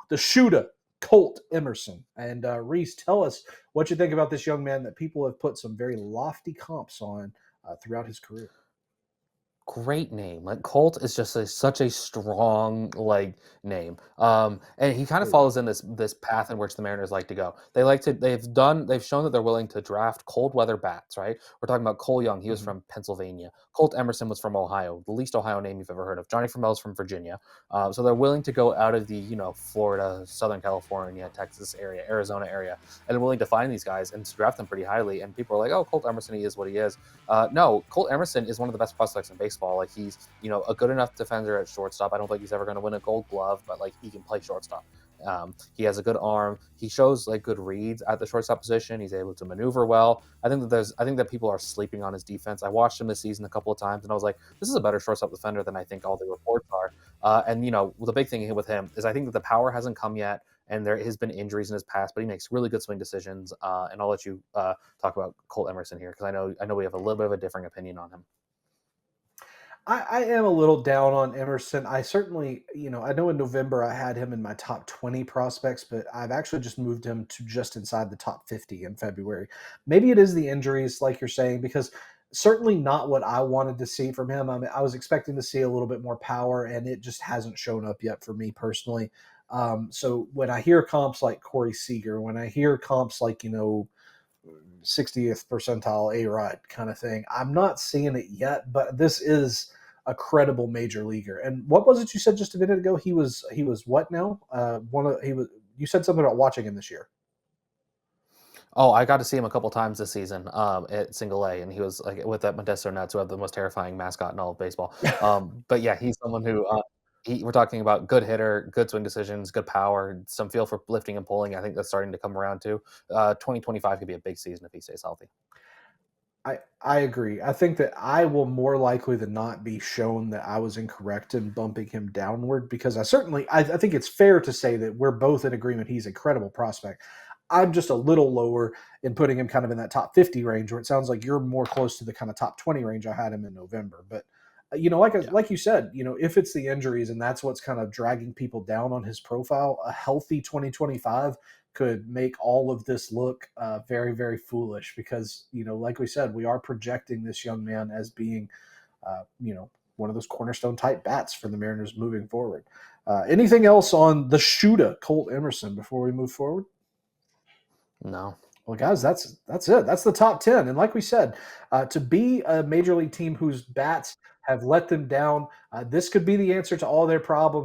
the shooter, Colt Emerson. And Reese, tell us what you think about this young man that people have put some very lofty comps on throughout his career. Great name. Like Colt is just such a strong name. And he kind of Absolutely. follows in this path in which the Mariners like to go. They've shown that they're willing to draft cold weather bats, right? We're talking about Cole Young, he was Mhm. from Pennsylvania. Colt Emerson was from Ohio, the least Ohio name you've ever heard of. Johnny Fromell's from Virginia. So they're willing to go out of the, Florida, Southern California, Texas area, Arizona area, and they're willing to find these guys and draft them pretty highly. And people are like, oh, Colt Emerson, he is what he is. No, Colt Emerson is one of the best prospects in baseball. Like he's, a good enough defender at shortstop. I don't think he's ever going to win a Gold Glove, but like he can play shortstop. He has a good arm. He shows like good reads at the shortstop position. He's able to maneuver well. I think that people are sleeping on his defense. I watched him this season a couple of times, and I was like, this is a better shortstop defender than I think all the reports are. And the big thing with him is I think that the power hasn't come yet, and there has been injuries in his past, but he makes really good swing decisions. And I'll let you talk about Colt Emerson here because I know we have a little bit of a differing opinion on him. I am a little down on Emerson. I certainly, I know in November I had him in my top 20 prospects, but I've actually just moved him to just inside the top 50 in February. Maybe it is the injuries, like you're saying, because certainly not what I wanted to see from him. I mean, I was expecting to see a little bit more power, and it just hasn't shown up yet for me personally. So when I hear comps like Corey Seager, when I hear comps like, 60th percentile A-Rod kind of thing. I'm not seeing it yet, but this is a credible major leaguer. And what was it you said just a minute ago? He was what now? One of he was you said something about watching him this year. Oh, I got to see him a couple times this season at Single A, and he was like with that Modesto Nuts, who have the most terrifying mascot in all of baseball. But yeah, he's someone who we're talking about good hitter, good swing decisions, good power, some feel for lifting and pulling. I think that's starting to come around too. 2025 could be a big season if he stays healthy. I agree. I think that I will more likely than not be shown that I was incorrect in bumping him downward because I think it's fair to say that we're both in agreement he's a credible prospect. I'm just a little lower in putting him kind of in that top 50 range where it sounds like you're more close to the kind of top 20 range I had him in November. But Yeah. like you said, if it's the injuries and that's what's kind of dragging people down on his profile, a healthy 2025 could make all of this look very, very foolish because, like we said, we are projecting this young man as being, one of those cornerstone type bats for the Mariners moving forward. Anything else on the shooter, Colt Emerson, before we move forward? No. Well, guys, that's it. That's the top 10. And like we said, to be a major league team whose bats have let them down, this could be the answer to all their problems.